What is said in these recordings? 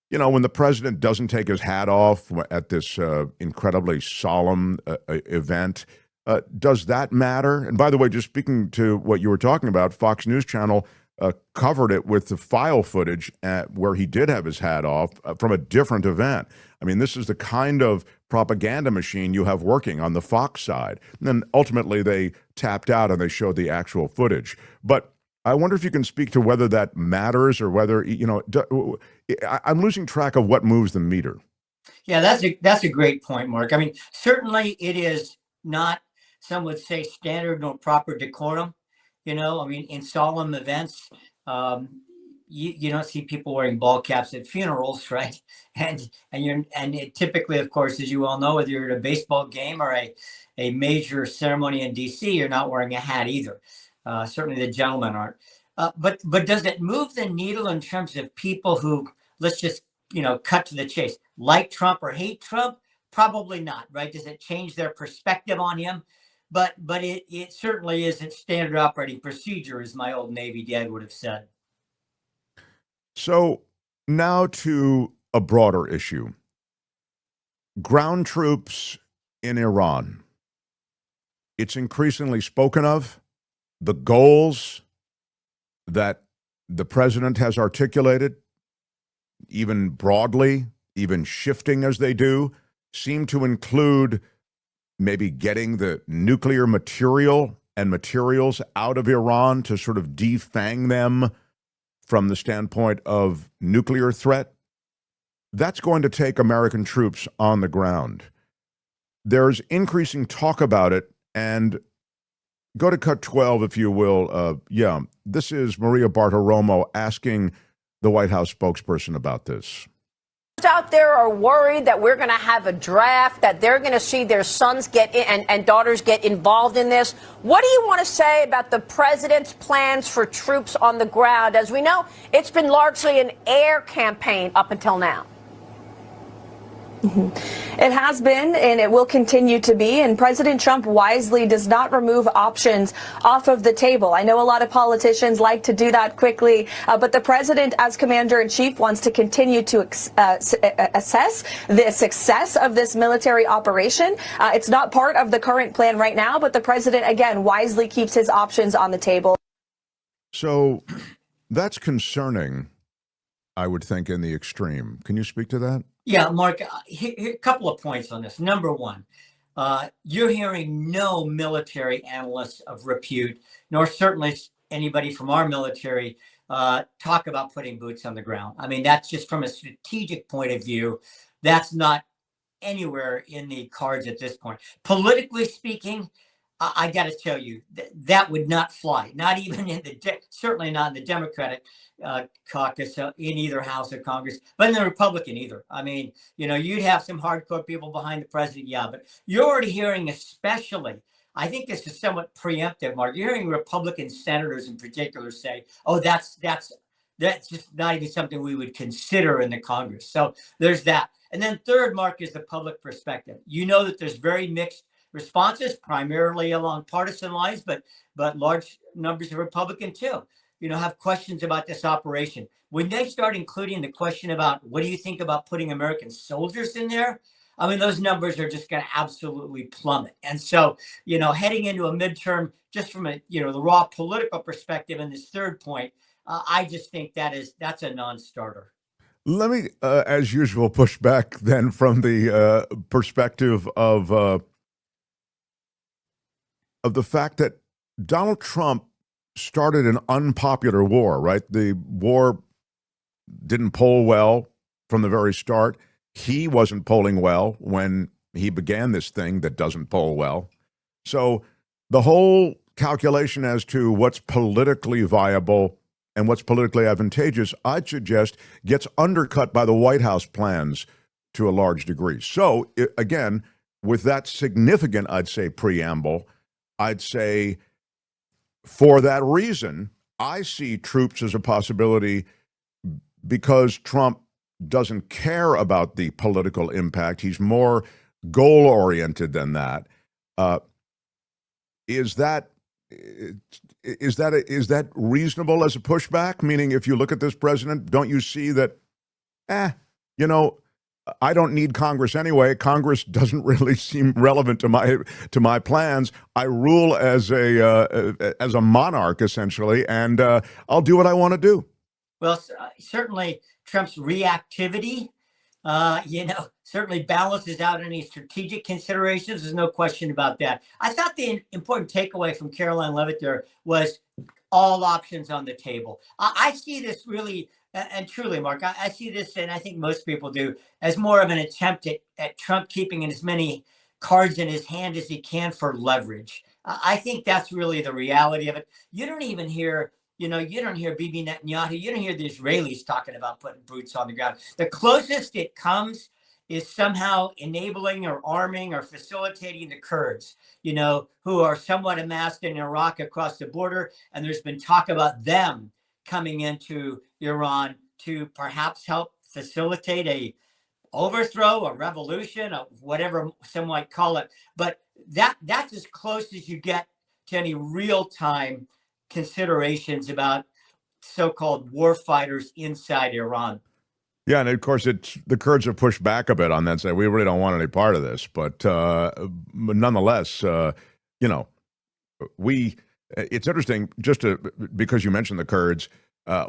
when the president doesn't take his hat off at this incredibly solemn event, does that matter? And by the way, just speaking to what you were talking about, Fox News Channel covered it with the file footage where he did have his hat off from a different event. I mean, this is the kind of propaganda machine you have working on the Fox side. And then ultimately they tapped out and they showed the actual footage. But I wonder if you can speak to whether that matters or whether, I'm losing track of what moves the meter. Yeah, that's a great point, Mark. I mean, certainly it is not, some would say, standard nor proper decorum. I mean, in solemn events, you don't see people wearing ball caps at funerals, right? And it typically, of course, as you all know, whether you're at a baseball game or a major ceremony in D.C., you're not wearing a hat either. Certainly the gentlemen aren't. But does it move the needle in terms of people who, let's just cut to the chase, like Trump or hate Trump? Probably not, right? Does it change their perspective on him? But it certainly isn't standard operating procedure, as my old Navy dad would have said. So now to a broader issue. Ground troops in Iran. It's increasingly spoken of. The goals that the president has articulated, even broadly, even shifting as they do, seem to include maybe getting the nuclear material and materials out of Iran to sort of defang them from the standpoint of nuclear threat. That's going to take American troops on the ground. There's increasing talk about it, and go to cut 12, if you will. This is Maria Bartiromo asking the White House spokesperson about this. Out there are worried that we're going to have a draft, that they're going to see their sons get in and daughters get involved in this. What do you want to say about the president's plans for troops on the ground? As we know, it's been largely an air campaign up until now. It has been, and it will continue to be, and President Trump wisely does not remove options off of the table. I know a lot of politicians like to do that quickly, but the president, as commander-in-chief, wants to continue to assess the success of this military operation. It's not part of the current plan right now, but the president, again, wisely keeps his options on the table. So that's concerning, I would think, in the extreme. Can you speak to that? Yeah, Mark, here a couple of points on this. Number one, you're hearing no military analysts of repute, nor certainly anybody from our military, talk about putting boots on the ground. I mean, that's just from a strategic point of view. That's not anywhere in the cards at this point. Politically speaking, I got to tell you, that would not fly. Not even in certainly not in the Democratic caucus in either House of Congress, but in the Republican either. I mean, you'd have some hardcore people behind the president, yeah, but you're already hearing, especially, I think this is somewhat preemptive, Mark. You're hearing Republican senators in particular say, "Oh, that's just not even something we would consider in the Congress." So there's that. And then third, Mark, is the public perspective. You know that there's very mixed responses, primarily along partisan lines, but large numbers of Republican too, have questions about this operation. When they start including the question about what do you think about putting American soldiers in there, I mean, those numbers are just going to absolutely plummet. And so, heading into a midterm, just from the raw political perspective, and this third point, I just think that's a non-starter. Let me, as usual, push back then from the perspective of the fact that Donald Trump started an unpopular war, right? The war didn't poll well from the very start. He wasn't polling well when he began this thing that doesn't poll well. So the whole calculation as to what's politically viable and what's politically advantageous, I'd suggest, gets undercut by the White House plans to a large degree. So, again, with that significant, I'd say, preamble, I'd say, for that reason, I see troops as a possibility because Trump doesn't care about the political impact. He's more goal-oriented than that. Is that reasonable as a pushback? Meaning, if you look at this president, don't you see that, you know, I don't need Congress anyway. Congress doesn't really seem relevant to my plans. I rule as a monarch essentially, and I'll do what I want to do. Well, certainly Trump's reactivity, certainly balances out any strategic considerations. There's no question about that. I thought the important takeaway from Caroline Leavitt there was all options on the table. I see this really, and truly, Mark, I see this, and I think most people do, as more of an attempt at Trump keeping as many cards in his hand as he can for leverage. I think that's really the reality of it. You don't even hear, you don't hear Bibi Netanyahu, you don't hear the Israelis talking about putting boots on the ground. The closest it comes is somehow enabling or arming or facilitating the Kurds, who are somewhat amassed in Iraq across the border. And there's been talk about them coming into Iran to perhaps help facilitate a overthrow, a revolution, or whatever some might call it. But that's as close as you get to any real-time considerations about so-called war fighters inside Iran. Yeah, and of course, the Kurds have pushed back a bit on that and say we really don't want any part of this. But nonetheless, it's interesting because you mentioned the Kurds.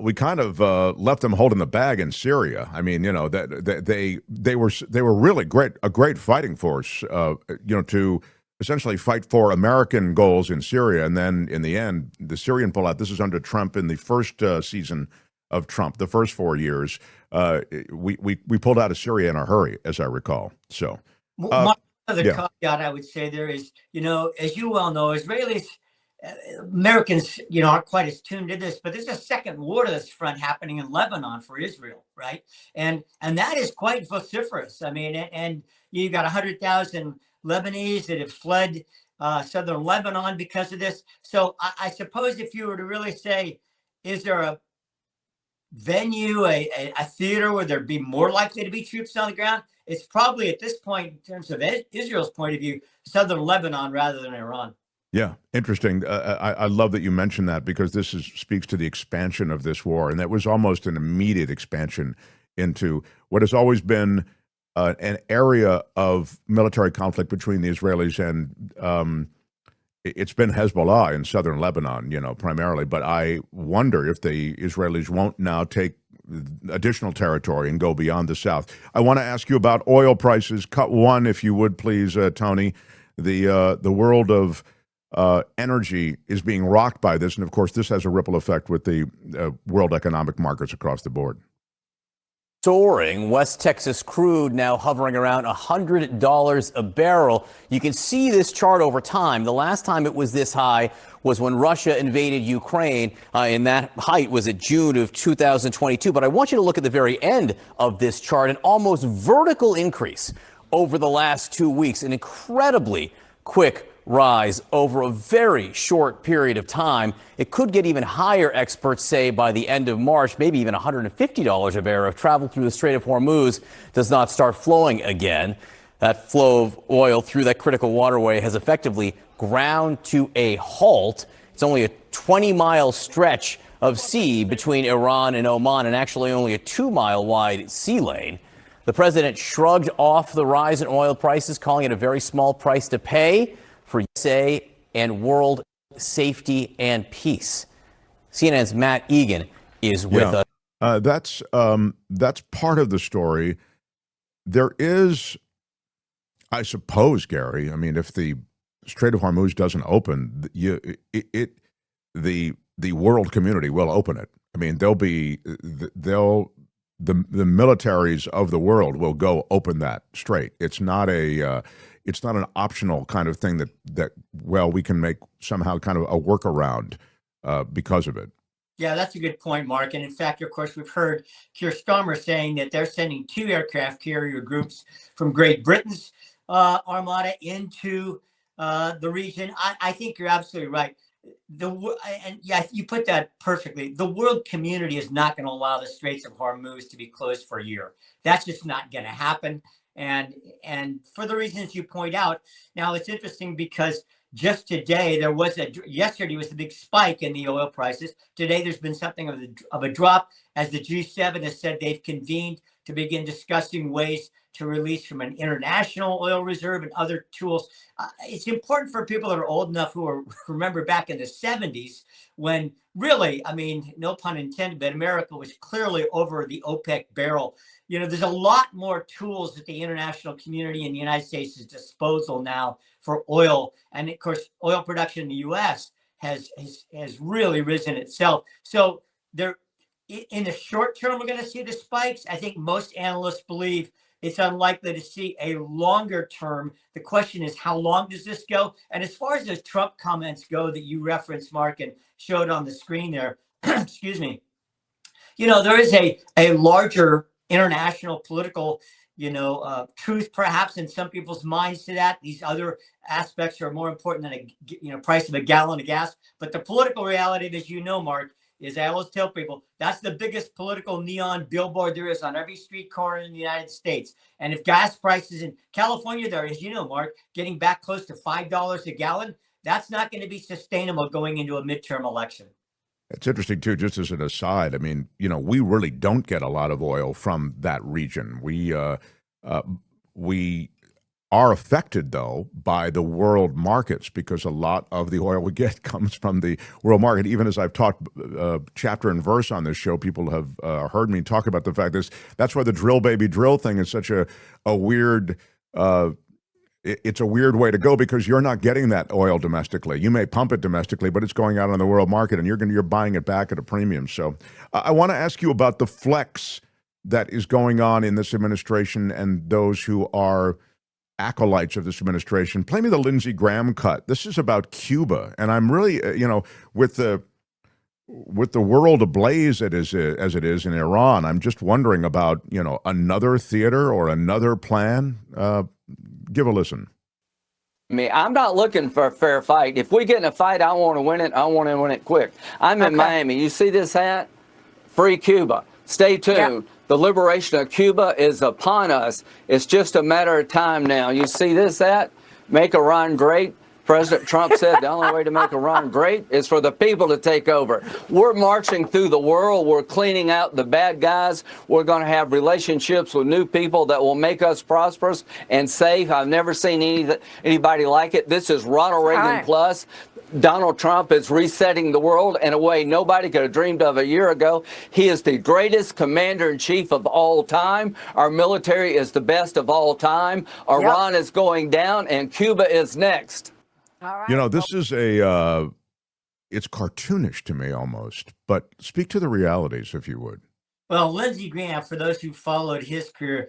We kind of left them holding the bag in Syria. I mean, that they were really a great fighting force. To essentially fight for American goals in Syria, and then in the end, the Syrian pullout. This is under Trump in the first season of Trump, the first 4 years. We pulled out of Syria in a hurry, as I recall. So, one other caveat I would say there is, as you well know, Israelis, Americans, aren't quite as tuned to this, but there's a second war to this front happening in Lebanon for Israel, right? And that is quite vociferous. I mean, and you got 100,000 Lebanese that have fled southern Lebanon because of this. So I suppose if you were to really say, is there a venue, a theater where there'd be more likely to be troops on the ground? It's probably at this point, in terms of Israel's point of view, southern Lebanon rather than Iran. Yeah, interesting. I love that you mentioned that because this speaks to the expansion of this war, and that was almost an immediate expansion into what has always been an area of military conflict between the Israelis and it's been Hezbollah in southern Lebanon, primarily. But I wonder if the Israelis won't now take additional territory and go beyond the south. I want to ask you about oil prices. Cut one, if you would, please, Tony. The world of energy is being rocked by this, and of course, this has a ripple effect with the world economic markets across the board. Soaring. West Texas crude now hovering around $100 a barrel. You can see this chart over time. The last time it was this high was when Russia invaded Ukraine, and that height was at June of 2022. But I want you to look at the very end of this chart, an almost vertical increase over the last 2 weeks, an incredibly quick rise over a very short period of time. It could get even higher, experts say, by the end of March, maybe even $150 a barrel if travel through the Strait of Hormuz does not start flowing again. That flow of oil through that critical waterway has effectively ground to a halt. It's only a 20-mile stretch of sea between Iran and Oman, and actually only a 2-mile wide sea lane. The president shrugged off the rise in oil prices, calling it a very small price to pay for USA and world safety and peace. CNN's Matt Egan is with us. That's part of the story. There is, I suppose, Gary. I mean, if the Strait of Hormuz doesn't open, the world community will open it. I mean, the militaries of the world will go open that strait. It's not an optional kind of thing that we can make somehow kind of a workaround because of it. Yeah, that's a good point, Mark. And in fact, of course, we've heard Keir Starmer saying that they're sending 2 aircraft carrier groups from Great Britain's armada into the region. I think you're absolutely right. And yeah, you put that perfectly. The world community is not going to allow the Straits of Hormuz to be closed for a year. That's just not going to happen. And for the reasons you point out. Now, it's interesting because just today yesterday was the big spike in the oil prices. Today there's been something of a drop as the G7 has said they've convened to begin discussing ways to release from an international oil reserve and other tools. It's important for people that are old enough who are, remember back in the 70s when really, I mean, no pun intended, but America was clearly over the OPEC barrel. You know, there's a lot more tools at the international community in the United States' disposal now for oil. And of course, oil production in the U.S. has really risen itself. So there, in the short term, we're going to see the spikes. I think most analysts believe it's unlikely to see a longer term. The question is, how long does this go? And as far as those Trump comments go that you referenced, Mark, and showed on the screen there, excuse me, you know, there is a larger international political, truth perhaps in some people's minds to that. These other aspects are more important than price of a gallon of gas. But the political reality, as you know, Mark, is I always tell people that's the biggest political neon billboard there is on every street corner in the United States. And if gas prices in California, there, as you know, Mark, getting back close to $5 a gallon, that's not going to be sustainable going into a midterm election. It's interesting, too, just as an aside. I mean, we really don't get a lot of oil from that region. We are affected, though, by the world markets because a lot of the oil we get comes from the world market. Even as I've talked chapter and verse on this show, people have heard me talk about the fact that's why the drill baby drill thing is such a weird it's a weird way to go because you're not getting that oil domestically. You may pump it domestically, but it's going out on the world market and you're buying it back at a premium. So I want to ask you about the flex that is going on in this administration and those who are acolytes of this administration. Play me the Lindsey Graham cut. This is about Cuba. And I'm really, with the world ablaze as it is in Iran, I'm just wondering about, another theater or another plan. Give a listen. I'm not looking for a fair fight. If we get in a fight, I want to win it. I want to win it quick. I'm in Miami. You see this hat? Free Cuba. Stay tuned. Yep. The liberation of Cuba is upon us. It's just a matter of time now. You see this hat? Make Iran great. President Trump said the only way to make Iran great is for the people to take over. We're marching through the world. We're cleaning out the bad guys. We're going to have relationships with new people that will make us prosperous and safe. I've never seen anybody like it. This is Ronald Reagan plus. Donald Trump is resetting the world in a way nobody could have dreamed of a year ago. He is the greatest commander-in-chief of all time. Our military is the best of all time. Iran is going down, and Cuba is next. All right. This is it's cartoonish to me almost, but speak to the realities, if you would. Well, Lindsey Graham, for those who followed his career,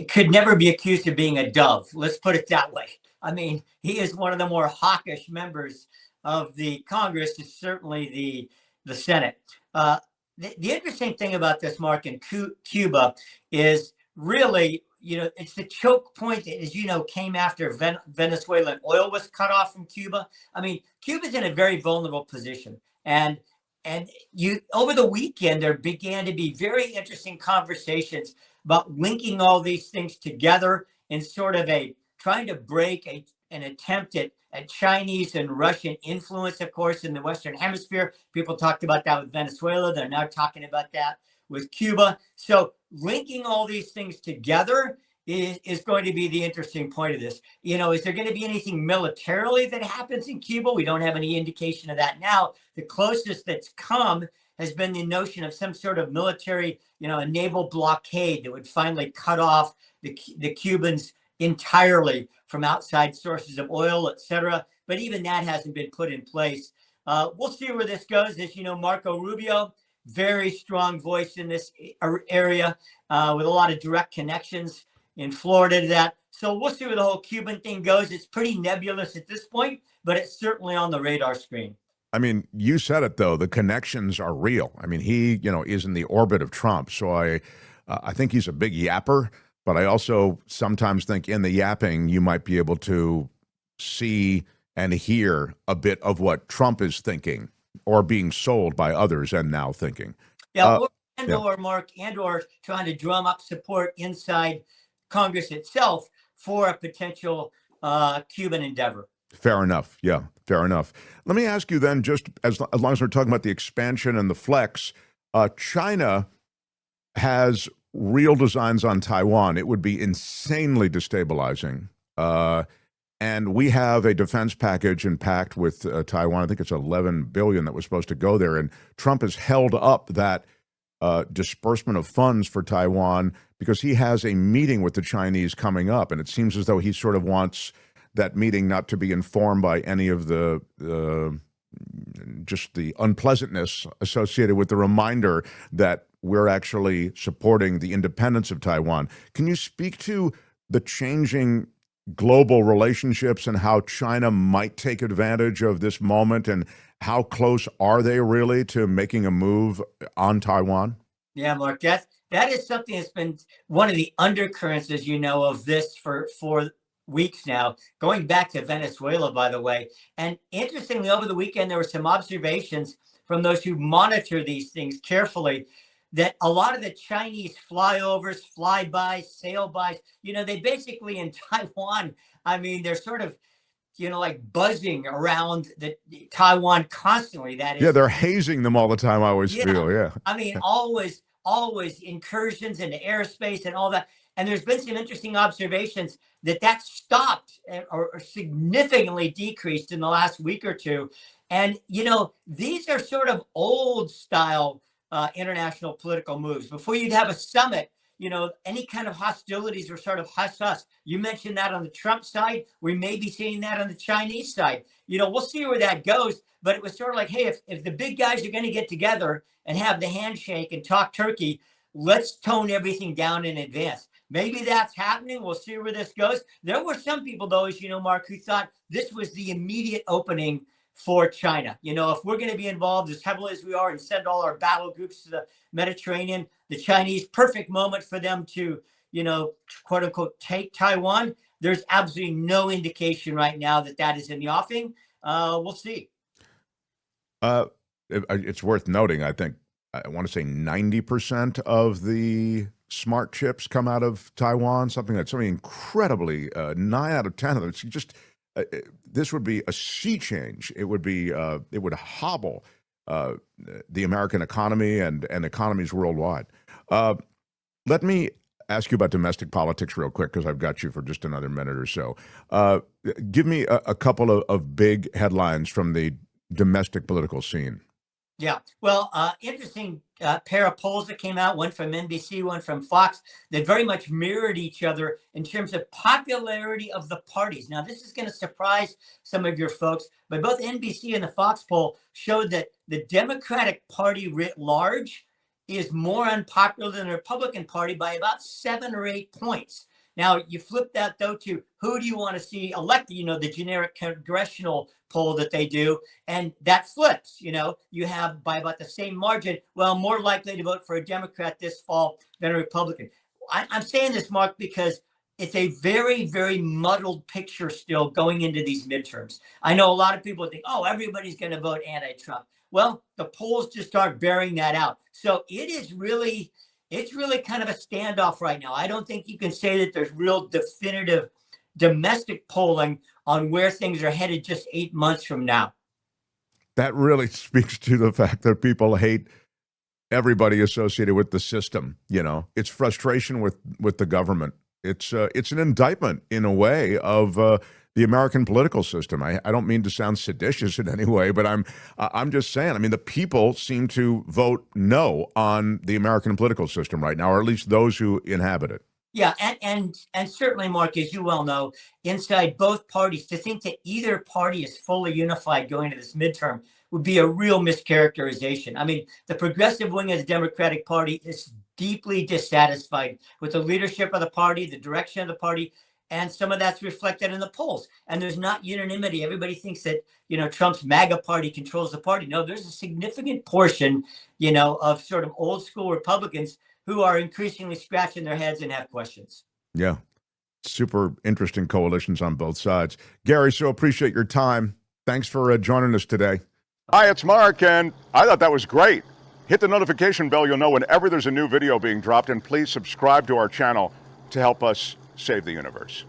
could never be accused of being a dove. Let's put it that way. I mean, he is one of the more hawkish members of the Congress, is certainly the Senate. The interesting thing about this, Mark, in Cuba is really, it's the choke point that, as you know, came after Venezuelan oil was cut off from Cuba. I mean, Cuba's in a very vulnerable position. And over the weekend, there began to be very interesting conversations about linking all these things together in sort of trying to break an attempt at Chinese and Russian influence, of course, in the Western Hemisphere. People talked about that with Venezuela. They're now talking about that with Cuba. So linking all these things together is going to be the interesting point of this. Is there going to be anything militarily that happens in Cuba? We don't have any indication of that now. The closest that's come has been the notion of some sort of military, a naval blockade that would finally cut off the Cubans entirely from outside sources of oil, etc. But even that hasn't been put in place. We'll see where this goes. As you know, Marco Rubio, very strong voice in this area with a lot of direct connections in Florida to that. So we'll see where the whole Cuban thing goes. It's pretty nebulous at this point, but it's certainly on the radar screen. I mean, you said it, though. The connections are real. I mean, he, is in the orbit of Trump. So I think he's a big yapper. But I also sometimes think in the yapping, you might be able to see and hear a bit of what Trump is thinking or being sold by others and now thinking. Or Mark, or trying to drum up support inside Congress itself for a potential Cuban endeavor. Fair enough. Yeah, fair enough. Let me ask you then, just as long as we're talking about the expansion and the flex, China has real designs on Taiwan, it would be insanely destabilizing. And we have a defense package in pact with Taiwan. I think it's $11 billion that was supposed to go there. And Trump has held up that disbursement of funds for Taiwan because he has a meeting with the Chinese coming up. And it seems as though he sort of wants that meeting not to be informed by any of the just the unpleasantness associated with the reminder that we're actually supporting the independence of Taiwan. Can you speak to the changing global relationships and how China might take advantage of this moment, and how close are they really to making a move on Taiwan? Yeah, Mark, that is something that's been one of the undercurrents, as you know, of this for weeks now, going back to Venezuela, by the way. And interestingly, over the weekend, there were some observations from those who monitor these things carefully that a lot of the Chinese flyovers, flybys, sailbys, they basically in Taiwan, I mean, they're sort of, like buzzing around the Taiwan constantly. That is, yeah, they're hazing them all the time. I always feel, yeah. I mean, always incursions into airspace and all that. And there's been some interesting observations that stopped or significantly decreased in the last week or two. And, these are sort of old style international political moves. Before you'd have a summit, any kind of hostilities were sort of hush-hush. You mentioned that on the Trump side. We may be seeing that on the Chinese side. We'll see where that goes. But it was sort of like, hey, if the big guys are going to get together and have the handshake and talk turkey, let's tone everything down in advance. Maybe that's happening. We'll see where this goes. There were some people, though, as you know, Mark, who thought this was the immediate opening for China. If we're going to be involved as heavily as we are and send all our battle groups to the Mediterranean, the Chinese, perfect moment for them to, quote unquote, take Taiwan. There's absolutely no indication right now that is in the offing. We'll see. It's worth noting, I think, I want to say 90% of the smart chips come out of Taiwan, something incredibly, 9 out of 10 of them. It's just, this would be a sea change. It would hobble the American economy and economies worldwide. Let me ask you about domestic politics real quick, because I've got you for just another minute or so. Give me a couple of big headlines from the domestic political scene. Yeah. Well, interesting pair of polls that came out, one from NBC, one from Fox, that very much mirrored each other in terms of popularity of the parties. Now, this is going to surprise some of your folks, but both NBC and the Fox poll showed that the Democratic Party writ large is more unpopular than the Republican Party by about 7 or 8 points. Now, you flip that, though, to who do you want to see elected, the generic congressional poll that they do, and that flips. You have by about the same margin, more likely to vote for a Democrat this fall than a Republican. I'm saying this, Mark, because it's a very, very muddled picture still going into these midterms. I know a lot of people think, oh, everybody's going to vote anti-Trump. Well, the polls just aren't bearing that out. So it's really kind of a standoff right now. I don't think you can say that there's real definitive domestic polling on where things are headed just 8 months from now. That really speaks to the fact that people hate everybody associated with the system. It's frustration with the government. It's an indictment in a way of the American political system. I don't mean to sound seditious in any way, but I'm just saying. I mean, the people seem to vote no on the American political system right now, or at least those who inhabit it. Yeah, and certainly, Mark, as you well know, inside both parties, to think that either party is fully unified going to this midterm would be a real mischaracterization. I mean, the progressive wing of the Democratic Party is deeply dissatisfied with the leadership of the party, the direction of the party, and some of that's reflected in the polls. And there's not unanimity. Everybody thinks that, Trump's MAGA party controls the party. No, there's a significant portion, of sort of old school Republicans who are increasingly scratching their heads and have questions. Yeah. Super interesting coalitions on both sides. Gary, so appreciate your time. Thanks for joining us today. Hi, it's Mark, and I thought that was great. Hit the notification bell. You'll know whenever there's a new video being dropped, and please subscribe to our channel to help us save the universe.